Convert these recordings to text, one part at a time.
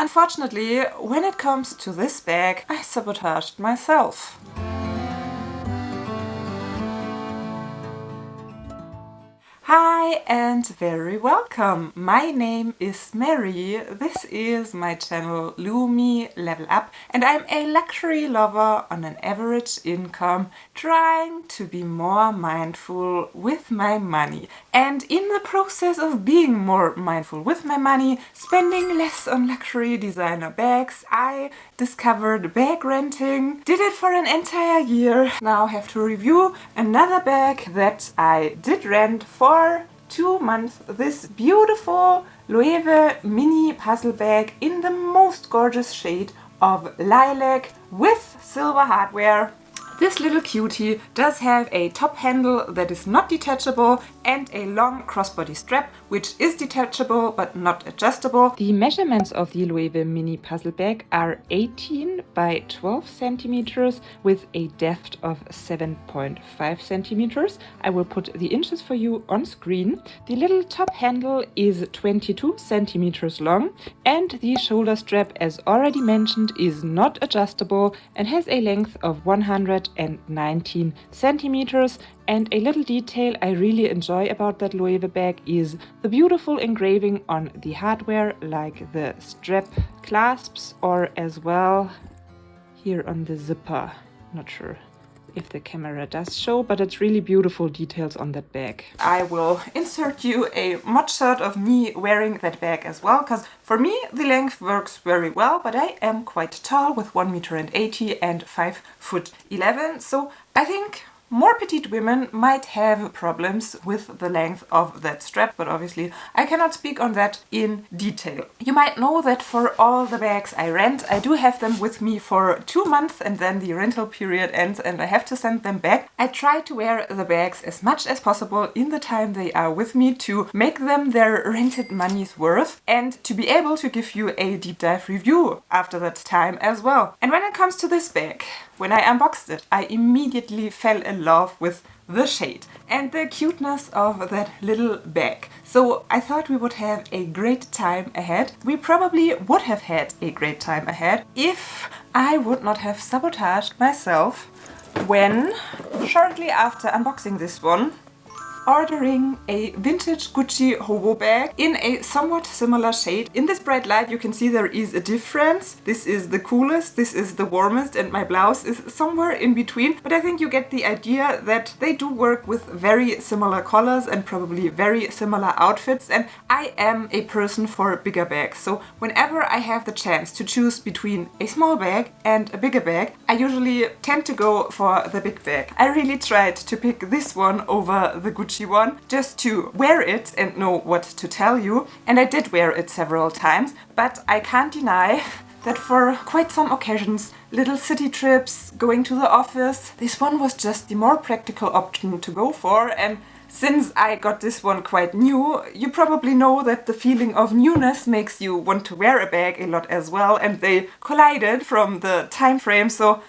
Unfortunately, when it comes to this bag, I sabotaged myself. Hi and very welcome! My name is Mary, this is my channel Loewe Level Up, and I'm a luxury lover on an average income trying to be more mindful with my money. And in the process of being more mindful with my money, spending less on luxury designer bags, I discovered bag renting, did it for an entire year. Now I have to review another bag that I did rent for 2 months, this beautiful Loewe Mini Puzzle Bag in the most gorgeous shade of lilac with silver hardware. This little cutie does have a top handle that is not detachable and a long crossbody strap which is detachable but not adjustable. The measurements of the Loewe Mini Puzzle Bag are 18 by 12 centimeters with a depth of 7.5 centimeters. I will put the inches for you on screen. The little top handle is 22 centimeters long and the shoulder strap, as already mentioned, is not adjustable and has a length of 119 centimeters. And a little detail I really enjoy about that Loewe bag is the beautiful engraving on the hardware, like the strap clasps or as well here on the zipper. Not sure if the camera does show, but it's really beautiful details on that bag. I will insert you a mod shot of me wearing that bag as well, because for me the length works very well, but I am quite tall with 1,80 m and 5'11", so I think more petite women might have problems with the length of that strap, but obviously I cannot speak on that in detail. You might know that for all the bags I rent, I do have them with me for 2 months and then the rental period ends and I have to send them back. I try to wear the bags as much as possible in the time they are with me to make them their rented money's worth and to be able to give you a deep dive review after that time as well. And when it comes to this bag, when I unboxed it, I immediately fell in love with the shade and the cuteness of that little bag. So I thought we would have a great time ahead. We probably would have had a great time ahead if I would not have sabotaged myself when, shortly after unboxing this one, ordering a vintage Gucci hobo bag in a somewhat similar shade. In this bright light you can see there is a difference. This is the coolest, this is the warmest, and my blouse is somewhere in between. But I think you get the idea that they do work with very similar colors and probably very similar outfits. And I am a person for bigger bags, so whenever I have the chance to choose between a small bag and a bigger bag, I usually tend to go for the big bag. I really tried to pick this one over the Gucci one just to wear it and know what to tell you, and I did wear it several times, but I can't deny that for quite some occasions, little city trips, going to the office, this one was just the more practical option to go for. And since I got this one quite new, you probably know that the feeling of newness makes you want to wear a bag a lot as well, and they collided from the time frame, so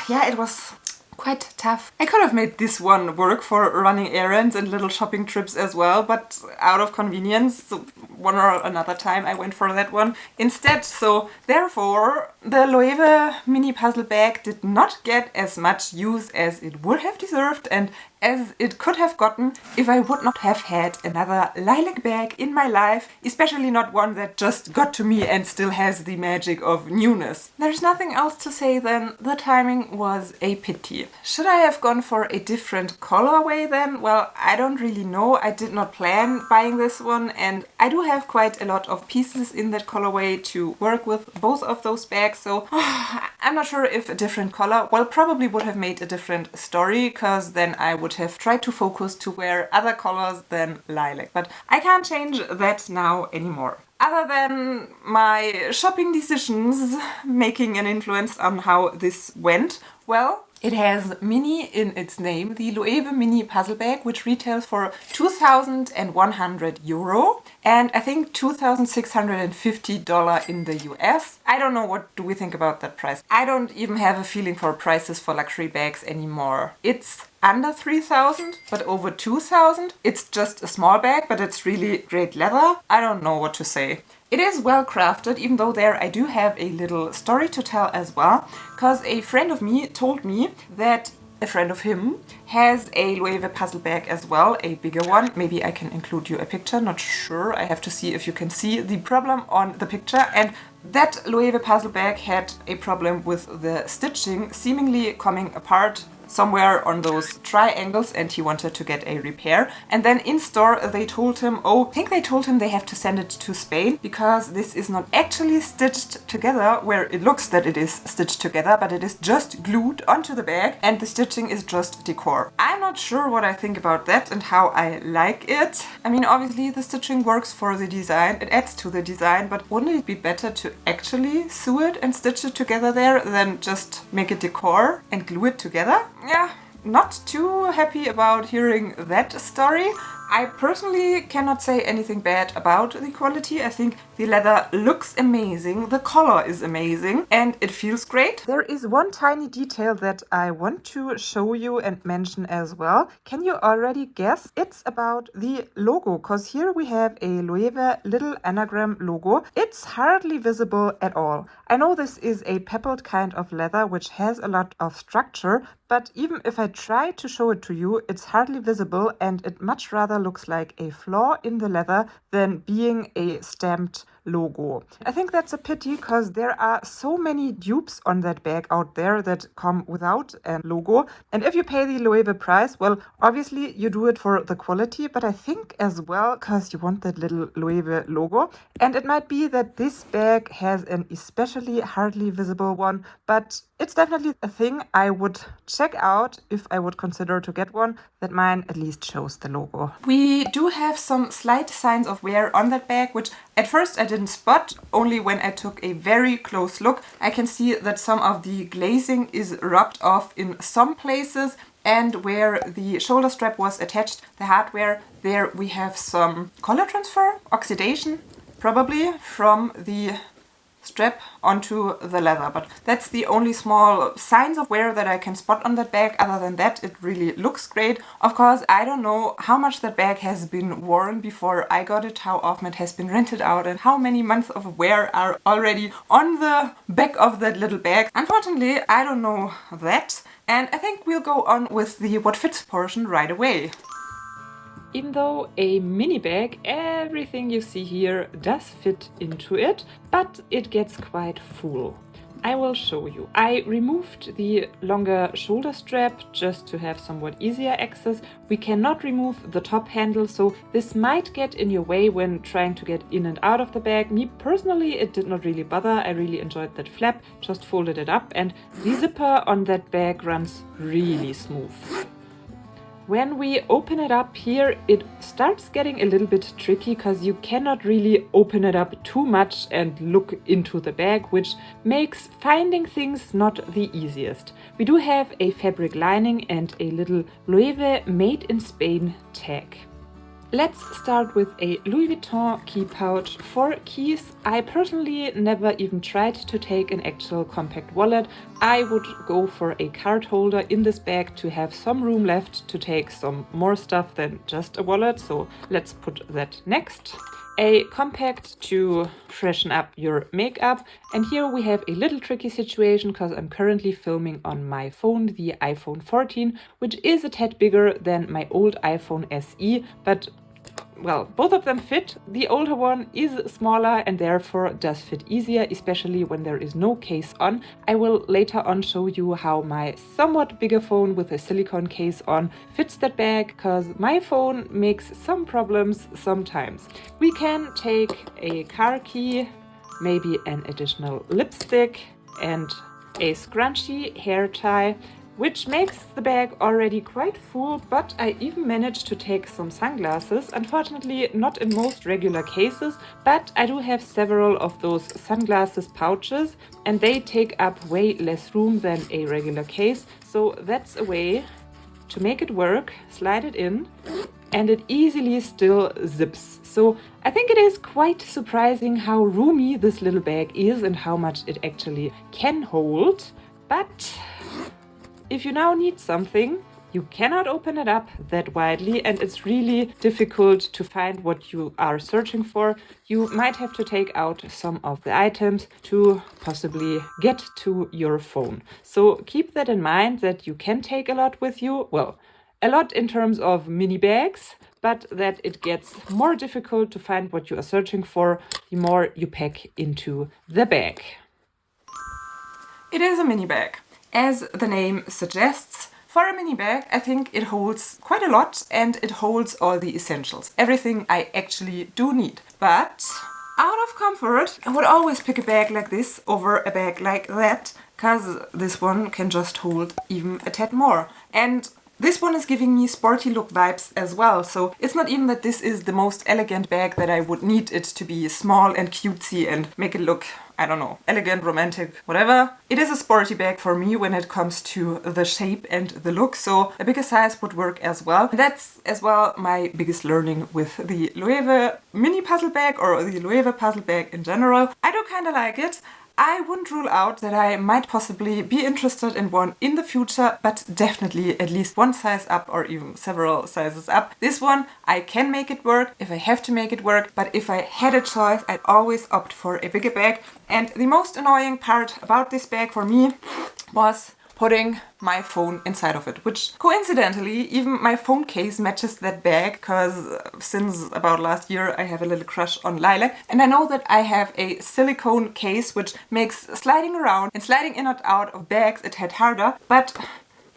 yeah, it was quite tough. I could have made this one work for running errands and little shopping trips as well, but out of convenience, one or another time I went for that one instead. So therefore, the Loewe Mini Puzzle Bag did not get as much use as it would have deserved and as it could have gotten if I would not have had another lilac bag in my life, especially not one that just got to me and still has the magic of newness. There's nothing else to say than the timing was a pity. Should I have gone for a different colorway then? Well, I don't really know. I did not plan buying this one, and I do have quite a lot of pieces in that colorway to work with both of those bags, so I'm not sure if a different color, well, probably would have made a different story, because then I would have tried to focus to wear other colors than lilac, but I can't change that now anymore. Other than my shopping decisions making an influence on how this went, well, it has mini in its name, the Loewe Mini Puzzle Bag, which retails for €2,100. and I think $2,650 in the US. I don't know, what do we think about that price? I don't even have a feeling for prices for luxury bags anymore. It's under 3,000, but over 2,000. It's just a small bag, but it's really great leather. I don't know what to say. It is well crafted, even though there I do have a little story to tell as well, because a friend of me told me that a friend of him has a Loewe puzzle bag as well, a bigger one. Maybe I can include you a picture, not sure. I have to see if you can see the problem on the picture. And that Loewe puzzle bag had a problem with the stitching seemingly coming apart somewhere on those triangles, and he wanted to get a repair. And then in store they told him, I think they told him they have to send it to Spain because this is not actually stitched together where it looks that it is stitched together, but it is just glued onto the bag and the stitching is just decor. I'm not sure what I think about that and how I like it. I mean, obviously the stitching works for the design, it adds to the design, but wouldn't it be better to actually sew it and stitch it together there than just make it decor and glue it together? Yeah, not too happy about hearing that story. I personally cannot say anything bad about the quality. I think the leather looks amazing, the color is amazing, and it feels great. There is one tiny detail that I want to show you and mention as well. Can you already guess? It's about the logo, because here we have a Loewe little anagram logo. It's hardly visible at all. I know this is a pebbled kind of leather which has a lot of structure, but even if I try to show it to you, it's hardly visible and it much rather looks like a flaw in the leather than being a stamped logo. I think that's a pity because there are so many dupes on that bag out there that come without a logo. And if you pay the Loewe price, well, obviously you do it for the quality, but I think as well because you want that little Loewe logo. And it might be that this bag has an especially hardly visible one, but it's definitely a thing I would check out if I would consider to get one, that mine at least shows the logo. We do have some slight signs of wear on that bag, which at first I didn't spot. Only when I took a very close look, I can see that some of the glazing is rubbed off in some places, and where the shoulder strap was attached, the hardware, there we have some color transfer, oxidation, probably from the strap onto the leather, but that's the only small signs of wear that I can spot on that bag. Other than that, it really looks great. Of course, I don't know how much that bag has been worn before I got it, how often it has been rented out, and how many months of wear are already on the back of that little bag. Unfortunately, I don't know that, and I think we'll go on with the what fits portion right away. Even though a mini bag, everything you see here does fit into it, but it gets quite full. I will show you. I removed the longer shoulder strap just to have somewhat easier access. We cannot remove the top handle, so this might get in your way when trying to get in and out of the bag. Me personally, it did not really bother. I really enjoyed that flap, just folded it up, and the zipper on that bag runs really smooth. When we open it up here, it starts getting a little bit tricky because you cannot really open it up too much and look into the bag, which makes finding things not the easiest. We do have a fabric lining and a little Loewe Made in Spain tag. Let's start with a Louis Vuitton key pouch for keys. I personally never even tried to take an actual compact wallet. I would go for a card holder in this bag to have some room left to take some more stuff than just a wallet, so let's put that next. A compact to freshen up your makeup, and here we have a little tricky situation because I'm currently filming on my phone, the iPhone 14, which is a tad bigger than my old iPhone SE, but well, both of them fit. The older one is smaller and therefore does fit easier, especially when there is no case on. I will later on show you how my somewhat bigger phone with a silicone case on fits that bag, because my phone makes some problems sometimes. We can take a car key, maybe an additional lipstick, and a scrunchy hair tie, which makes the bag already quite full, but I even managed to take some sunglasses. Unfortunately, not in most regular cases, but I do have several of those sunglasses pouches, and they take up way less room than a regular case. So that's a way to make it work. Slide it in, and it easily still zips. So I think it is quite surprising how roomy this little bag is and how much it actually can hold. But if you now need something, you cannot open it up that widely, and it's really difficult to find what you are searching for. You might have to take out some of the items to possibly get to your phone. So keep that in mind, that you can take a lot with you. Well, a lot in terms of mini bags, but that it gets more difficult to find what you are searching for the more you pack into the bag. It is a mini bag. As the name suggests, for a mini bag, I think it holds quite a lot, and it holds all the essentials. Everything I actually do need. But out of comfort, I would always pick a bag like this over a bag like that, because this one can just hold even a tad more. And this one is giving me sporty look vibes as well, so it's not even that this is the most elegant bag that I would need it to be small and cutesy and make it look, I don't know, elegant, romantic, whatever. It is a sporty bag for me when it comes to the shape and the look, so a bigger size would work as well. That's as well my biggest learning with the Loewe Mini Puzzle Bag, or the Loewe Puzzle Bag in general. I do kind of like it. I wouldn't rule out that I might possibly be interested in one in the future, but definitely at least one size up or even several sizes up. This one, I can make it work if I have to make it work, but if I had a choice, I'd always opt for a bigger bag. And the most annoying part about this bag for me was putting my phone inside of it, which coincidentally, even my phone case matches that bag, because since about last year I have a little crush on lilac, and I know that I have a silicone case which makes sliding around and sliding in and out of bags a tad harder, but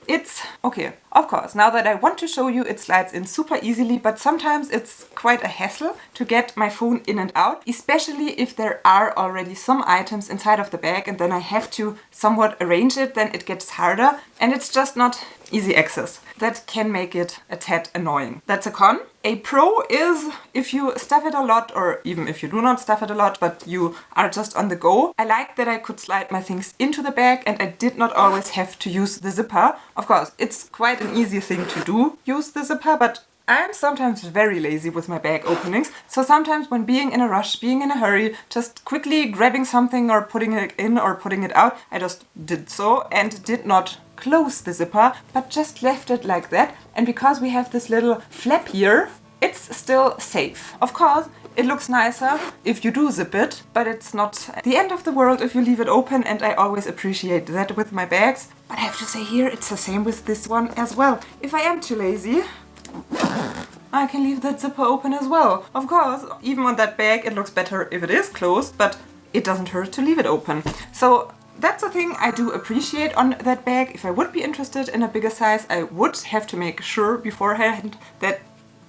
it's okay. Of course, now that I want to show you, it slides in super easily, but sometimes it's quite a hassle to get my phone in and out, especially if there are already some items inside of the bag and then I have to somewhat arrange it, then it gets harder and it's just not easy access. That can make it a tad annoying. That's a con. A pro is if you stuff it a lot, or even if you do not stuff it a lot, but you are just on the go. I like that I could slide my things into the bag and I did not always have to use the zipper. Of course, it's quite an easy thing to do, use the zipper, but I'm sometimes very lazy with my bag openings. So sometimes when being in a rush, being in a hurry, just quickly grabbing something or putting it in or putting it out, I just did so and did not close the zipper, but just left it like that. And because we have this little flap here, it's still safe. Of course, it looks nicer if you do zip it, but it's not the end of the world if you leave it open, and I always appreciate that with my bags. But I have to say here, it's the same with this one as well. If I am too lazy, I can leave that zipper open as well. Of course, even on that bag, it looks better if it is closed, but it doesn't hurt to leave it open. So that's a thing I do appreciate on that bag. If I would be interested in a bigger size, I would have to make sure beforehand that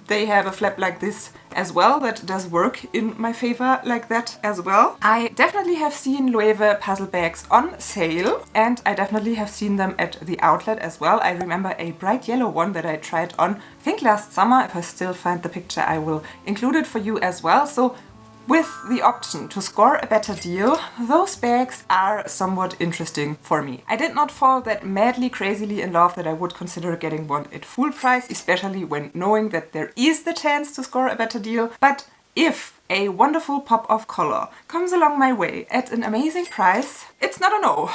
they have a flap like this as well, that does work in my favor like that as well. I definitely have seen Loewe puzzle bags on sale, and I definitely have seen them at the outlet as well. I remember a bright yellow one that I tried on, I think last summer. If I still find the picture, I will include it for you as well. So with the option to score a better deal, those bags are somewhat interesting for me. I did not fall that madly, crazily in love that I would consider getting one at full price, especially when knowing that there is the chance to score a better deal. But if a wonderful pop of color comes along my way at an amazing price, it's not a no.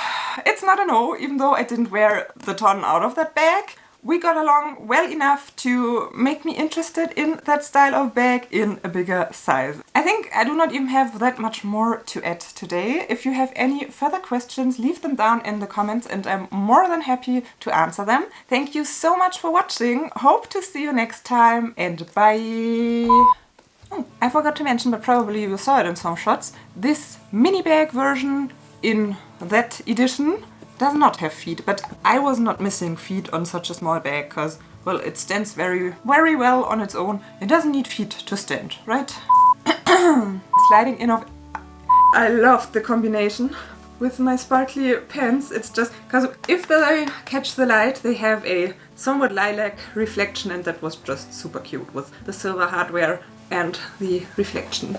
It's not a no, even though I didn't wear the ton out of that bag. We got along well enough to make me interested in that style of bag in a bigger size. I think I do not even have that much more to add today. If you have any further questions, leave them down in the comments and I'm more than happy to answer them. Thank you so much for watching. Hope to see you next time, and bye! Oh, I forgot to mention, but probably you saw it in some shots, this mini bag version in that edition does not have feet, but I was not missing feet on such a small bag because, well, it stands very, very well on its own. It doesn't need feet to stand, right? Sliding in of... I love the combination with my sparkly pants. It's just because if they catch the light, they have a somewhat lilac reflection, and that was just super cute with the silver hardware and the reflection.